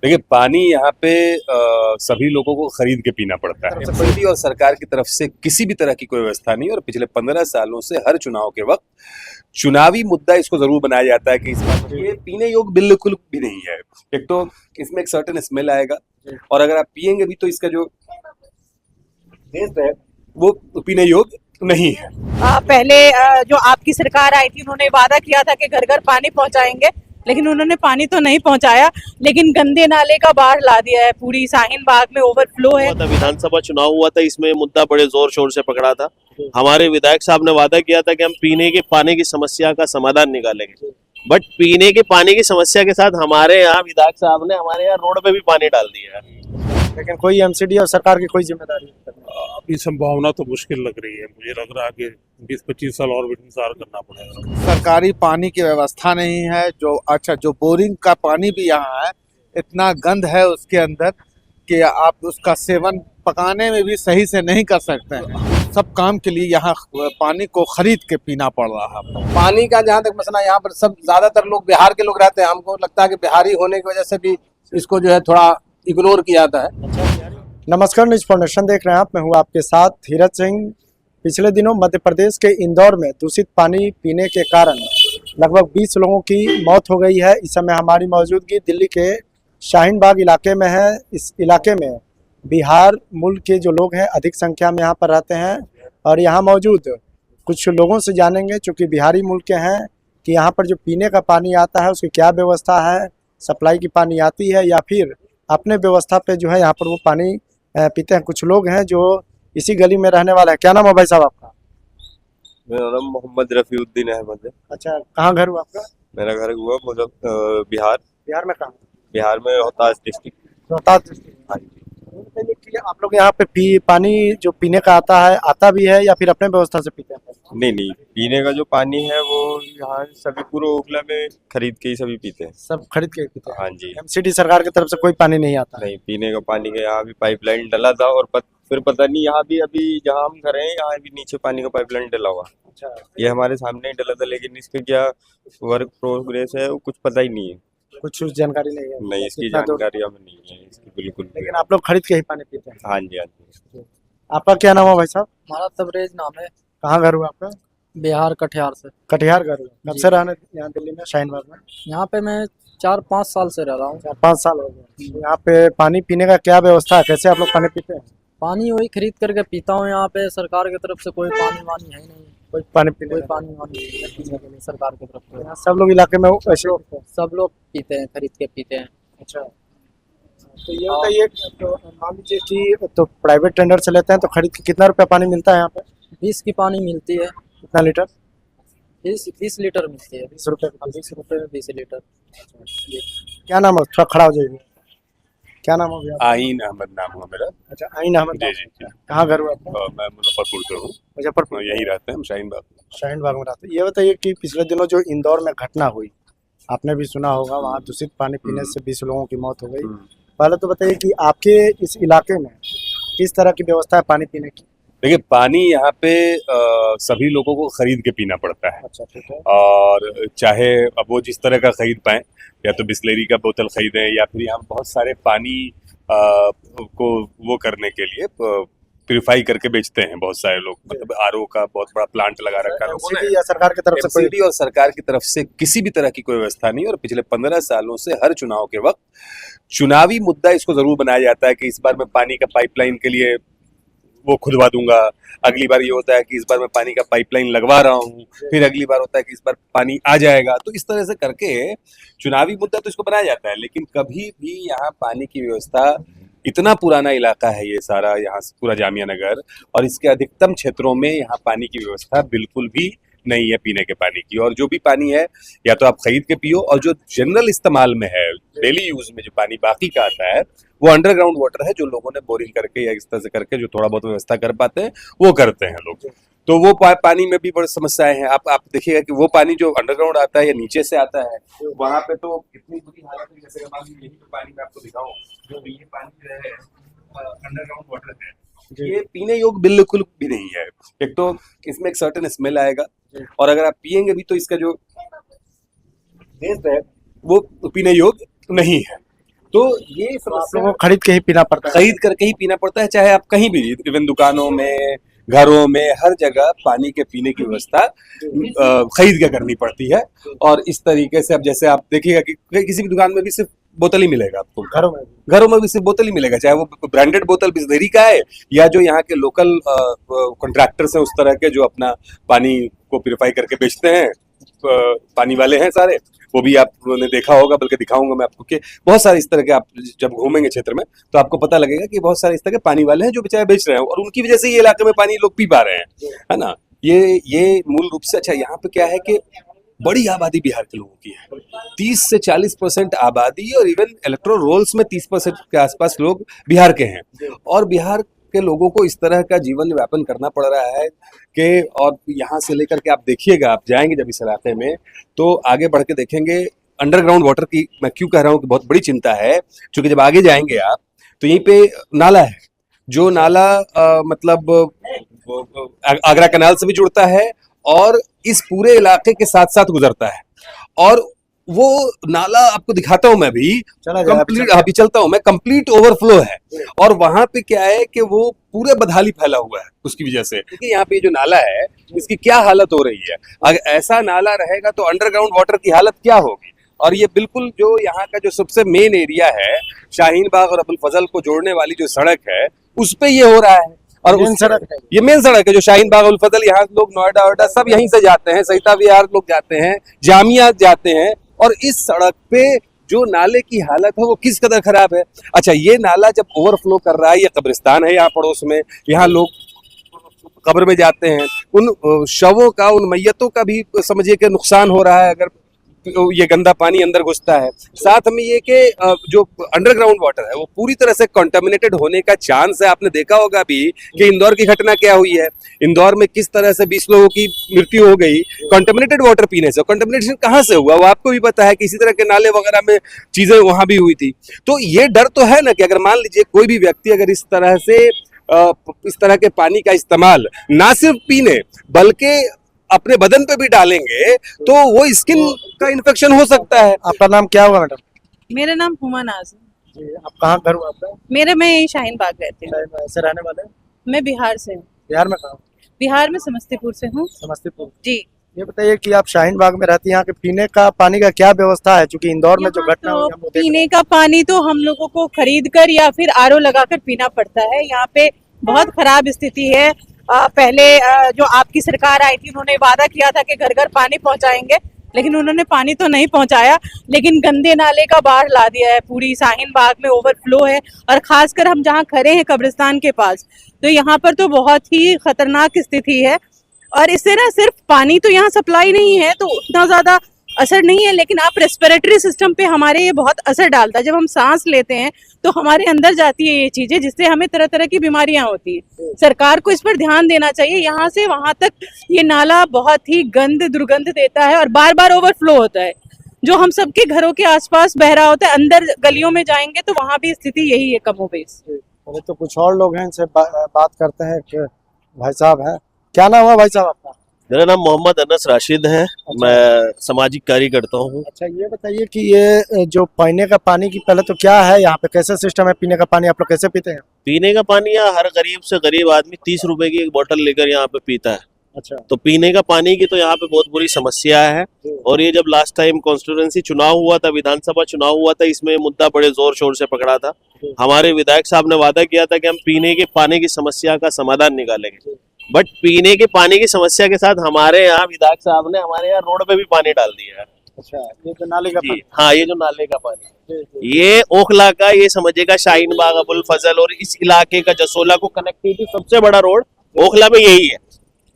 देखिए पानी यहाँ पे सभी लोगों को खरीद के पीना पड़ता है। समिति और सरकार की तरफ से किसी भी तरह की कोई व्यवस्था नहीं है और पिछले 15 सालों से हर चुनाव के वक्त चुनावी मुद्दा इसको जरूर बनाया जाता है कि इस बार ये पीने योग्य बिल्कुल भी नहीं है। एक तो इसमें एक सर्टेन स्मेल आएगा और अगर आप पियेंगे भी तो इसका जो टेस्ट है वो पीने योग्य नहीं है। पहले जो आपकी सरकार आई थी उन्होंने वादा किया था कि घर घर पानी पहुंचाएंगे, लेकिन उन्होंने पानी तो नहीं पहुंचाया, लेकिन गंदे नाले का बाढ़ ला दिया है। पूरी शाहीन बाग में ओवरफ्लो है। विधानसभा चुनाव हुआ था, इसमें मुद्दा बड़े जोर शोर से पकड़ा था। हमारे विधायक साहब ने वादा किया था कि हम पीने के पानी की समस्या का समाधान निकालेंगे, बट पीने के पानी की समस्या के साथ हमारे यहाँ विधायक साहब ने हमारे यहाँ रोड पे भी पानी डाल दिया है। लेकिन कोई एमसीडी और सरकार की कोई जिम्मेदारी नहीं। अभी संभावना तो मुश्किल लग रही है, मुझे लग रहा है कि 20-25 साल और इंतजार करना पड़ेगा। सरकारी पानी की व्यवस्था नहीं है। जो बोरिंग का पानी भी यहाँ है, इतना गंद है उसके अंदर कि आप उसका सेवन पकाने में भी सही से नहीं कर सकते हैं। सब काम के लिए यहाँ पानी को खरीद के पीना पड़ रहा है। पानी का जहाँ तक मसला, यहाँ पर सब ज्यादातर लोग बिहार के लोग रहते हैं। हमको लगता है कि बिहारी होने की वजह से भी इसको जो है थोड़ा इग्नोर किया जाता है। नमस्कार, न्यूज फाउंडेशन देख रहे हैं आप। मैं हूँ आपके साथ धीरज सिंह। पिछले दिनों मध्य प्रदेश के इंदौर में दूषित पानी पीने के कारण लगभग 20 लोगों की मौत हो गई है। इस समय हमारी मौजूदगी दिल्ली के शाहीन बाग इलाके में है। इस इलाके में बिहार मूल के जो लोग हैं अधिक संख्या में यहाँ पर रहते हैं और यहाँ मौजूद कुछ लोगों से जानेंगे, चूँकि बिहारी मूल के हैं, कि यहाँ पर जो पीने का पानी आता है उसकी क्या व्यवस्था है। सप्लाई की पानी आती है या फिर अपने व्यवस्था पे जो है यहाँ पर वो पानी पीते हैं। कुछ लोग हैं जो इसी गली में रहने वाले हैं। क्या नाम है भाई साहब आपका? मेरा नाम मोहम्मद रफीउद्दीन अहमद है। अच्छा, कहाँ घर हुआ आपका? मेरा घर हुआ मतलब बिहार बिहार में कहाँ? बिहार में रोहतास डिस्ट्रिक्ट। रोहतास डिस्ट्रिक्ट। हाँ जी। बताइए कि आप लोग यहाँ पे पानी जो पीने का आता भी है या फिर अपने व्यवस्था से पीते हैं? नहीं, पीने का जो पानी है वो यहाँ सभी पूरे ओखला में खरीद के ही सभी पीते हैं। सब खरीद के पीते हैं? हाँ जी। एमसीडी सरकार की तरफ से कोई पानी नहीं आता? नहीं, पीने का पानी का यहाँ भी पाइपलाइन डला था और फिर पता नहीं यहाँ भी अभी जहाँ हम खड़े हैं यहाँ भी नीचे पानी का पाइपलाइन डला हुआ। अच्छा। ये हमारे सामने ही डला था, लेकिन इसका क्या वर्क प्रोग्रेस है वो कुछ पता ही नहीं है। कुछ जानकारी नहीं है? नहीं, इसकी जानकारी हमें नहीं है इसकी बिल्कुल। लेकिन आप लोग खरीद के ही पानी पीते हैं? हाँ जी, हाँ जी। आपका क्या नाम है भाई साहब? हमारा तबरेज नाम है। कहाँ घर हुआ आपका? बिहार कटिहार से। कटिहार घर हुआ। कब से रहने यहाँ दिल्ली में शाहीन बाग में? यहाँ पे मैं 4-5 साल से रह रहा हूँ। 4-5 साल हो गए। यहाँ पे पानी पीने का क्या व्यवस्था है? कैसे आप लोग पानी पीते हैं? पानी वही खरीद करके पीता हूँ। यहाँ पे सरकार की तरफ से कोई पानी वानी है ही नहीं। कोई पानी पीने कोई पानी वानी नहीं है पीने के लिए सरकार की तरफ से। यहाँ सब लोग इलाके में ऐसे सब लोग पीते हैं, खरीद के पीते हैं। अच्छा, तो ये बताइए, तो मान लीजिए कि तो प्राइवेट टेंडर से लेते हैं तो खरीद के कितना रुपया पानी मिलता है यहाँ पे? 20 की पानी मिलती है। कितना लीटर? 20 लीटर मिलती है। 20 रुपये? 20 रुपये में 20 लीटर। क्या नाम है? थोड़ा खड़ा हो जाइए। क्या नाम है भैया? आहीन अहमद नाम हुआ मेरा। अच्छा, आईन अहमद। जी जी जी। कहाँ घर हुआ आपका? मैं मुजफ्फरपुर से हूँ। मुजफ्फरपुर। यहीं रहते हैं हम शाहीन बाग में। शाहीन बाग में रहते हैं। ये बताइए कि पिछले दिनों जो इंदौर में घटना हुई, आपने भी सुना होगा, वहाँ दूषित पानी पीने से 20 लोगों की मौत हो गई। पहले तो बताइए कि आपके इस इलाके में किस तरह की व्यवस्था है पानी पीने की? देखिए पानी यहाँ पे सभी लोगों को खरीद के पीना पड़ता है। अच्छा, ठीक है। और चाहे अब वो जिस तरह का खरीद पाए, या तो बिस्लेरी का बोतल खरीदें या फिर यहाँ बहुत सारे पानी को वो करने के लिए प्यूरिफाई करके बेचते हैं बहुत सारे लोग। मतलब आरओ का बहुत बड़ा प्लांट लगा रखा है लोगों ने। या सरकार की तरफ से कोई? एमसीडी और सरकार की तरफ से किसी भी तरह की कोई व्यवस्था नहीं है और पिछले 15 सालों से हर चुनाव के वक्त चुनावी मुद्दा इसको जरूर बनाया जाता है कि इस बार मैं पानी का पाइपलाइन के लिए वो खुदवा दूंगा, अगली बार ये होता है कि इस बार मैं पानी का पाइपलाइन लगवा रहा हूँ, फिर अगली बार होता है कि इस बार पानी आ जाएगा। तो इस तरह से करके चुनावी मुद्दा तो इसको बनाया जाता है, लेकिन कभी भी यहाँ पानी की व्यवस्था, इतना पुराना इलाका है ये सारा, यहाँ से पूरा जामिया नगर और इसके अधिकतम क्षेत्रों में यहाँ पानी की व्यवस्था बिल्कुल भी नहीं है पीने के पानी की। और जो भी पानी है या तो आप खरीद के पियो, और जो जनरल इस्तेमाल में है, डेली यूज में जो पानी बाकी का आता है वो अंडरग्राउंड वाटर है, जो लोगों ने बोरिंग करके या इस तरह से करके जो थोड़ा बहुत व्यवस्था कर पाते हैं वो करते हैं लोग। तो वो पानी में भी बड़ी समस्याएं हैं। आप देखिएगा कि वो पानी जो अंडरग्राउंड आता है या नीचे से आता है, वहां पे तो इतनी बुरी हालत है। जैसे यही पानी मैं आपको दिखाऊं, जो ये पानी जो है अंडरग्राउंड वाटर है, ये पीने योग्य बिल्कुल भी नहीं है। एक तो इसमें एक सर्टेन स्मेल आएगा और अगर आप पियेंगे भी तो इसका जो टेस्ट है वो पीने योग्य नहीं है। तो ये आप समस्या लोगों को खरीद के ही पीना पड़ता है। खरीद करके ही पीना पड़ता है, चाहे आप कहीं भी, इवन दुकानों में, घरों में, हर जगह पानी के पीने की व्यवस्था खरीद के करनी पड़ती है। और इस तरीके से अब जैसे आप देखिएगा कि किसी भी दुकान में भी सिर्फ बोतल ही मिलेगा आपको, घरों में भी सिर्फ बोतल ही मिलेगा, चाहे वो ब्रांडेड बोतल बिस्लेरी का है या जो यहाँ के लोकल कॉन्ट्रैक्टर्स हैं उस तरह के जो अपना पानी को प्यूरिफाई करके बेचते हैं, पानी वाले हैं सारे, वो भी आपने देखा होगा, बल्कि दिखाऊंगा मैं आपको कि बहुत सारे इस तरह के, आप जब घूमेंगे क्षेत्र में तो आपको पता लगेगा कि बहुत सारे इस तरह के पानी वाले हैं जो बेचारे बेच रहे हैं और उनकी वजह से ये इलाके में पानी लोग पी पा रहे हैं, है ना। ये मूल रूप से, अच्छा यहाँ पे क्या है कि बड़ी आबादी बिहार के लोगों की है, 30 से 40% आबादी, और इवन इलेक्टोरल रोल्स में 30% के आसपास लोग बिहार के हैं। और बिहार के लोगों को इस तरह का जीवन यापन करना पड़ रहा है कि, और यहाँ से लेकर के आप देखिएगा, आप जाएंगे जब इस इलाके में तो आगे बढ़ के देखेंगे अंडरग्राउंड वाटर की, मैं क्यों कह रहा हूँ कि बहुत बड़ी चिंता है, क्योंकि जब आगे जाएंगे आप तो यहीं पे नाला है, जो नाला मतलब आगरा कैनाल से भी जुड़ता है और इस पूरे इलाके के साथ साथ गुजरता है। और वो नाला आपको दिखाता हूं मैं भी, कंप्लीट, अभी चलता हूं मैं, कंप्लीट ओवरफ्लो है। और वहां पे क्या है कि वो पूरे बदहाली फैला हुआ है उसकी वजह से, क्योंकि यहाँ पे जो नाला है इसकी क्या हालत हो रही है, अगर ऐसा नाला रहेगा तो अंडरग्राउंड वाटर की हालत क्या होगी। और ये बिल्कुल जो यहाँ का जो सबसे मेन एरिया है, शाहीन बाग और अबुल फजल को जोड़ने वाली जो सड़क है, उस पे ये हो रहा है। और मेन सड़क है, ये मेन सड़क है जो शाहीन बाग, अबुल फजल, यहाँ लोग नोएडा वोएडा सब यहीं से जाते हैं, सहिता विहार लोग जाते हैं, जामिया जाते हैं। और इस सड़क पे जो नाले की हालत है वो किस कदर खराब है। अच्छा, ये नाला जब ओवरफ्लो कर रहा है, ये कब्रिस्तान है यहाँ पड़ोस में, यहाँ लोग कब्र में जाते हैं, उन शवों का, उन मैयतों का भी समझिए कि नुकसान हो रहा है अगर ये गंदा पानी अंदर घुसता है। साथ में ये कि जो अंडरग्राउंड वाटर है वो पूरी तरह से कंटामिनेटेड होने का चांस है। आपने देखा होगा भी कि इंदौर की घटना क्या हुई है, इंदौर में किस तरह से 20 लोगों की मृत्यु हो गई कंटामिनेटेड वाटर पीने से। कंटामिनेशन कहाँ से हुआ वो आपको भी पता है, कि इसी तरह के नाले वगैरह में चीजें वहां भी हुई थी। तो ये डर तो है ना कि अगर मान लीजिए कोई भी व्यक्ति अगर इस तरह के पानी का इस्तेमाल ना सिर्फ पीने बल्कि अपने बदन पे भी डालेंगे तो वो स्किन का इन्फेक्शन हो सकता है। आपका नाम क्या होगा मैडम? मेरा नाम हुमा नाज है। जी, आप कहाँ घर हुआ आपका? मैं यही शाहीन बाग रहती हूँ। ऐसे रहने वाले? मैं बिहार से हूँ। बिहार में कहाँ? बिहार में समस्तीपुर से हूँ। समस्तीपुर जी। ये बताइए कि आप शाहीन बाग में रहती हैं, यहाँ के पीने का पानी का क्या व्यवस्था है? क्योंकि इंदौर में जो घटना हुई, हम पीने का पानी तो हम लोगों को खरीद कर या फिर आरओ लगाकर पीना पड़ता है। यहाँ पे बहुत खराब स्थिति है। पहले जो आपकी सरकार आई थी उन्होंने वादा किया था कि घर घर पानी पहुंचाएंगे, लेकिन उन्होंने पानी तो नहीं पहुंचाया, लेकिन गंदे नाले का बाढ़ ला दिया है। पूरी शाहीन बाग में ओवरफ्लो है और खासकर हम जहां खड़े हैं कब्रिस्तान के पास, तो यहाँ पर तो बहुत ही खतरनाक स्थिति है। और इससे ना सिर्फ पानी तो यहाँ सप्लाई नहीं है तो उतना ज्यादा असर नहीं है, लेकिन आप रेस्पिरेटरी सिस्टम पे हमारे ये बहुत असर डालता है। जब हम सांस लेते हैं तो हमारे अंदर जाती है ये चीजें, जिससे हमें तरह तरह की बीमारियां होती है। सरकार को इस पर ध्यान देना चाहिए। यहाँ से वहां तक ये नाला बहुत ही दुर्गंध देता है और बार बार ओवरफ्लो होता है, जो हम सबके घरों के आसपास बह रहा होता है। अंदर गलियों में जाएंगे तो वहां भी स्थिति यही है कमोबेश। तो कुछ और लोग हैं, इनसे बात करते हैं। कि भाई साहब है, क्या नाम हुआ भाई साहब आपका? मेरा नाम मोहम्मद अनस राशिद है। मैं सामाजिक कार्य करता हूँ। अच्छा, ये बताइए कि ये जो पीने का पानी की पहले तो क्या है यहाँ पे, कैसे सिस्टम है पीने का पानी, आप लोग कैसे पीते हैं? पीने का पानी यहाँ हर गरीब से गरीब आदमी 30 रुपए की एक बोतल लेकर यहाँ पे पीता है। अच्छा, तो पीने का पानी की तो यहाँ पे बहुत बुरी समस्या है। और ये जब लास्ट टाइम कॉन्स्टिट्यूएंसी चुनाव हुआ था, विधानसभा चुनाव हुआ था, इसमें मुद्दा बड़े जोर शोर से पकड़ा था। हमारे विधायक साहब ने वादा किया था कि हम पीने के पानी की समस्या का समाधान निकालेंगे। बट पीने के पानी की समस्या के साथ हमारे यहाँ विधायक साहब ने हमारे यहाँ रोड पे भी पानी डाल दिया है। अच्छा, ये तो नाले का पानी? हाँ, ये जो नाले का पानी, ये ओखला का, ये समझेगा शाहीन बाग, अबुल फजल और इस इलाके का जसोला को कनेक्टिविटी सबसे बड़ा रोड ओखला में यही है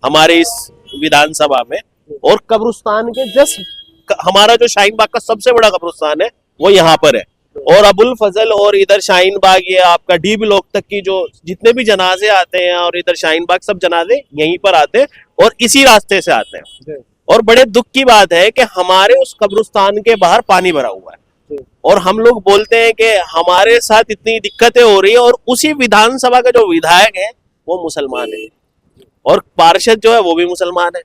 हमारे इस विधानसभा में। और कब्रिस्तान के जस्ट हमारा जो शाहीन बाग का सबसे बड़ा कब्रिस्तान है वो यहाँ पर है। और अबुल फजल और इधर शाहीन बाग, ये आपका डी ब्लॉक तक की जो जितने भी जनाजे आते हैं और इधर शाहीन बाग, सब जनाजे यहीं पर आते हैं और इसी रास्ते से आते हैं। और बड़े दुख की बात है कि हमारे उस कब्रिस्तान के बाहर पानी भरा हुआ है और हम लोग बोलते हैं कि हमारे साथ इतनी दिक्कतें हो रही है, और उसी विधानसभा का जो विधायक है वो मुसलमान है और पार्षद जो है वो भी मुसलमान है।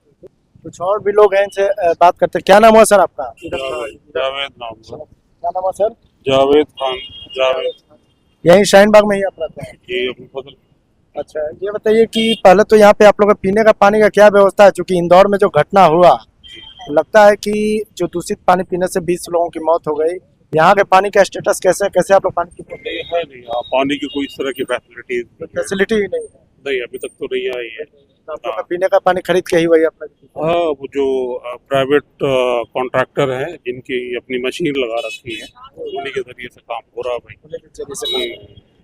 कुछ और भी लोग हैं, इनसे बात करते हैं। क्या नाम हुआ सर आपका? जावेद नाम है। क्या नाम हुआ सर? जावेद खान जावेद यही शाहीन बाग में ही आप रहते हैं? ये अपनी फसल अच्छा, ये बताइए कि पहले तो यहाँ पे आप लोगों का पीने का पानी का क्या व्यवस्था है? क्योंकि इंदौर में जो घटना हुआ, लगता है कि जो दूषित पानी पीने से 20 लोगों की मौत हो गई। यहाँ के पानी का स्टेटस कैसे कैसे आप लोग पानी पीते हैं? नहीं है, नहीं यहाँ पानी की कोई इस तरह की फैसिलिटीज फैसिलिटी ही नहीं है। नहीं अभी तक तो नहीं आई है। तो आप लोग का पीने का पानी खरीद के ही वही अपना हाँ, वो जो प्राइवेट कॉन्ट्रैक्टर हैं जिनकी अपनी मशीन लगा रखी है उन्हीं के जरिए से काम हो रहा है भाई।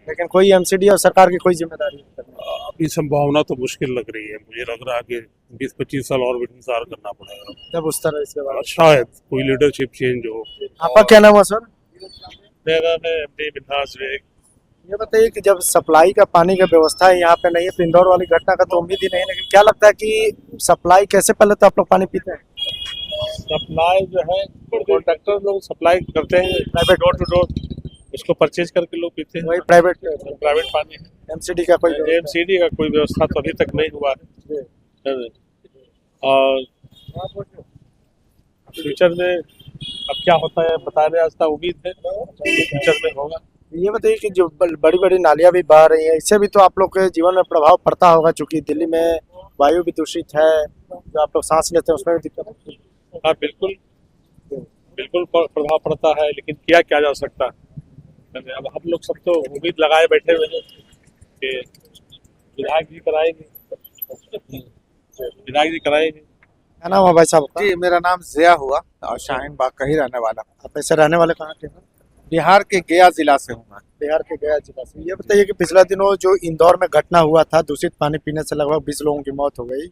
लेकिन कोई एमसीडी और सरकार की कोई जिम्मेदारी नहीं। अभी संभावना तो मुश्किल लग रही है, मुझे लग रहा है कि 20-25 साल और भी इंतजार करना पड़ेगा। जब उस तरह इसके बाद शायद कोई लीडरशिप चेंज हो। आपका क्या नाम है सर? मेरा नाम है एमडी मिन्हाज बेग। ये बताइए कि जब सप्लाई का पानी का व्यवस्था है यहाँ पे नहीं है, तो इंदौर वाली घटना का तो उम्मीद ही नहीं, लेकिन क्या लगता है कि सप्लाई कैसे पहले तो आप लोग पानी पीते हैं? सप्लाई जो है कॉन्ट्रैक्टर लोग सप्लाई करते हैं प्राइवेट डोर टू डोर, उसको परचेज करके लोग पीते हैं। वही प्राइवेट पानी है। एमसीडी का कोई एमसीडी का कोई व्यवस्था तो अभी तक नहीं हुआ है। और फ्यूचर में अब क्या होता है बता नहीं आता, उम्मीद है फ्यूचर में होगा। ये बताइए कि जो बड़ी बड़ी नालियां भी बह रही हैं, इससे भी तो आप लोग के जीवन में प्रभाव पड़ता होगा, क्योंकि दिल्ली में वायु भी दूषित है, जो आप लोग सांस लेते हैं उसमें भी दिक्कत होती है। हाँ बिल्कुल बिल्कुल प्रभाव पड़ता है, लेकिन किया क्या जा सकता है। अब हम लोग सब तो उम्मीद लगाए बैठे हुए हैं कि विधायक जी कराएंगे, विधायक जी कराएंगे। क्या नाम है भाई साहब का? जी, मेरा नाम जिया हुआ और शाहीन बाग का ही रहने वाला हूँ। आप ऐसे रहने वाले कहाँ के हैं? बिहार के गया जिला से हूँ मैं। बिहार के गया जिला से। ये बताइए कि पिछले दिनों जो इंदौर में घटना हुआ था, दूषित पानी पीने से लगभग 20 लोगों की मौत हो गई,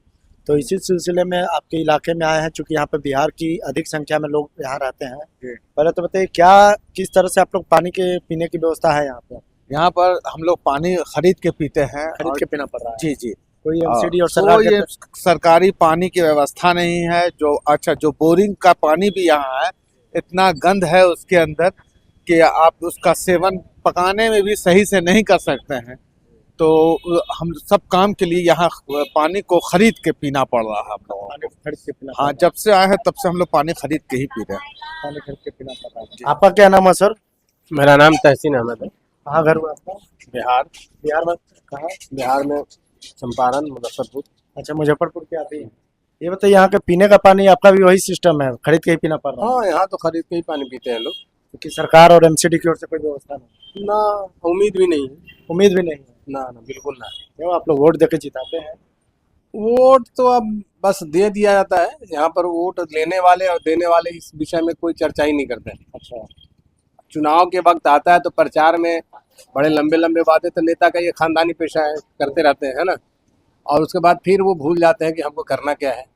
तो इसी सिलसिले में आपके इलाके में आए हैं, चूंकि यहाँ पे बिहार की अधिक संख्या में लोग यहाँ रहते हैं। पहले तो बताइए क्या किस तरह से आप लोग पानी के पीने की व्यवस्था है यहाँ पे? यहाँ पर हम लोग पानी खरीद के पीते हैं। खरीद के पीना पड़ रहा है? जी जी। कोई एमसीडी और सरकार कोई सरकारी पानी की व्यवस्था नहीं है। जो बोरिंग का पानी भी यहाँ है, इतना गंद है उसके अंदर कि आप उसका सेवन पकाने में भी सही से नहीं कर सकते हैं। तो हम सब काम के लिए यहाँ पानी को खरीद के पीना पड़ रहा है हम लोगों को। खरीद के पीना? हाँ, जब से आए हैं तब से हम लोग पानी खरीद के ही पी रहे हैं। पानी खरीद के पीना पड़ रहा है। आपका क्या नाम है सर? मेरा नाम तहसीन अहमद है। कहाँ घर हुआ आपका? बिहार बिहार में कहाँ? बिहार में चंपारण मुजफ्फरपुर। अच्छा, मुजफ्फरपुर के आते हैं। ये बताइए यहाँ के पीने का पानी आपका भी वही सिस्टम है, खरीद के ही पीना पड़ रहा है? हाँ, यहाँ तो खरीद के ही पानी पीते हैं लोग, क्योंकि सरकार और एमसीडी की ओर से कोई व्यवस्था नहीं? ना उम्मीद भी नहीं है। उम्मीद भी नहीं है? ना ना बिल्कुल ना। क्यों, आप लोग वोट देके जिताते हैं? वोट तो अब बस दे दिया जाता है। यहाँ पर वोट लेने वाले और देने वाले इस विषय में कोई चर्चा ही नहीं करते हैं। अच्छा, चुनाव के वक्त आता है तो प्रचार में बड़े लंबे लंबे बातें, तो नेता का ये खानदानी पेशा है, करते रहते हैं, है ना। और उसके बाद फिर वो भूल जाते हैं कि हमको करना क्या है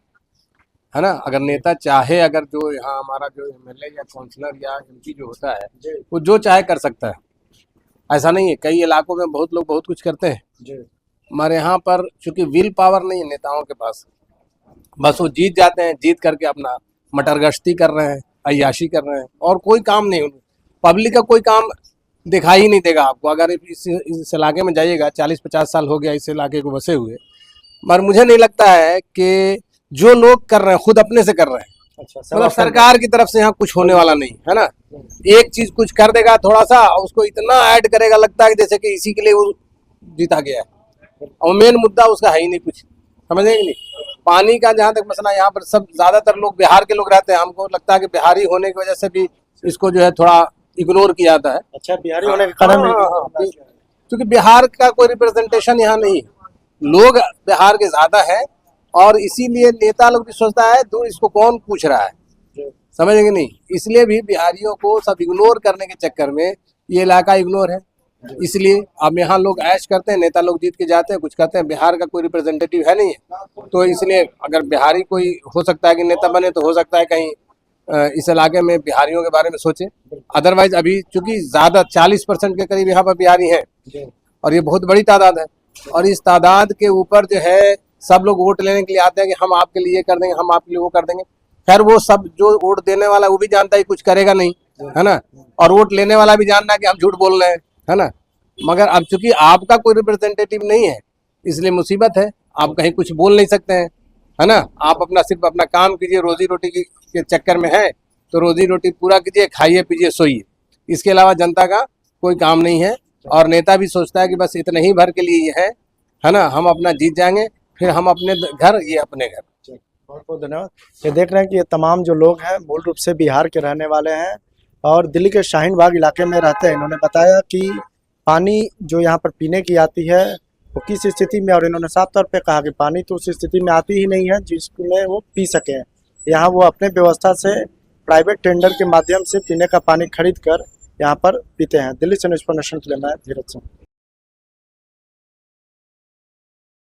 ना। अगर नेता चाहे, अगर जो यहाँ हमारा जो एमएलए या काउंसलर या एमपी जो होता है, वो जो चाहे कर सकता है, ऐसा नहीं है। कई इलाकों में बहुत लोग बहुत कुछ करते हैं। हमारे यहाँ पर चूंकि विल पावर नहीं है नेताओं के पास, बस वो जीत जाते हैं, जीत करके अपना मटरगश्ती कर रहे हैं, अय्याशी कर रहे हैं, और कोई काम नहीं। पब्लिक का कोई काम दिखाई ही नहीं देगा आपको। अगर इस इलाके में जाइएगा, 40-50 साल हो गया इस इलाके को बसे हुए, मगर मुझे नहीं लगता है कि जो लोग कर रहे हैं खुद अपने से कर रहे हैं। अच्छा, मतलब सरकार की तरफ से यहाँ कुछ होने वाला नहीं है ना। एक चीज कुछ कर देगा थोड़ा सा, और उसको इतना ऐड करेगा, लगता है जैसे कि इसी के लिए वो जीता गया है, और मेन मुद्दा उसका है ही नहीं कुछ, समझे कि नहीं। पानी का जहाँ तक मसला, यहाँ पर सब ज्यादातर लोग बिहार के लोग रहते हैं। हमको लगता है कि बिहारी होने की वजह से भी इसको जो है थोड़ा इग्नोर किया जाता है। अच्छा, बिहारी होने के कारण? क्योंकि बिहार का कोई रिप्रेजेंटेशन यहाँ नहीं है, लोग बिहार के ज्यादा है, और इसीलिए नेता लोग भी सोचता है दूर इसको कौन पूछ रहा है, समझेंगे नहीं। इसलिए भी बिहारियों को सब इग्नोर करने के चक्कर में ये इलाका इग्नोर है। इसलिए अब यहाँ लोग ऐश करते हैं, नेता लोग जीत के जाते हैं, कुछ करते हैं। बिहार का कोई रिप्रेजेंटेटिव है नहीं है, तो इसलिए अगर बिहारी कोई हो सकता है कि नेता बने, तो हो सकता है कहीं इस इलाके में बिहारियों के बारे में सोचे। अदरवाइज अभी चूंकि ज्यादा 40% के करीब यहाँ पर बिहारी हैं, और ये बहुत बड़ी तादाद है, और इस तादाद के ऊपर जो है सब लोग वोट लेने के लिए आते हैं कि हम आपके लिए कर देंगे, हम आपके लिए वो कर देंगे। खैर वो सब जो वोट देने वाला वो भी जानता है कुछ करेगा नहीं, है ना, और वोट लेने वाला भी जानता है कि हम झूठ बोल रहे हैं, है ना। मगर अब चूंकि आपका कोई रिप्रेजेंटेटिव नहीं है, इसलिए मुसीबत है। आप कहीं कुछ बोल नहीं सकते हैं, है ना। आप अपना सिर्फ अपना काम कीजिए, रोजी रोटी के चक्कर में है तो रोजी रोटी पूरा कीजिए, खाइए पीजिए सोइए। इसके अलावा जनता का कोई काम नहीं है। और नेता भी सोचता है कि बस इतने ही भर के लिए ये है ना, हम अपना जीत जाएंगे, फिर हम अपने घर, ये अपने घर। बहुत बहुत धन्यवाद। ये देख रहे हैं कि ये तमाम जो लोग हैं मूल रूप से बिहार के रहने वाले हैं और दिल्ली के शाहीन बाग इलाके में रहते हैं। इन्होंने बताया कि पानी जो यहाँ पर पीने की आती है वो किस स्थिति में, और इन्होंने साफ तौर पे कहा कि पानी तो उस स्थिति में आती ही नहीं है जिसमें वो पी सके। यहाँ वो अपने व्यवस्था से प्राइवेट टेंडर के माध्यम से पीने का पानी खरीद कर यहाँ पर पीते हैं। दिल्ली से न्यूज़ फॉर नेशन के लिए मैं धीरज सिंह।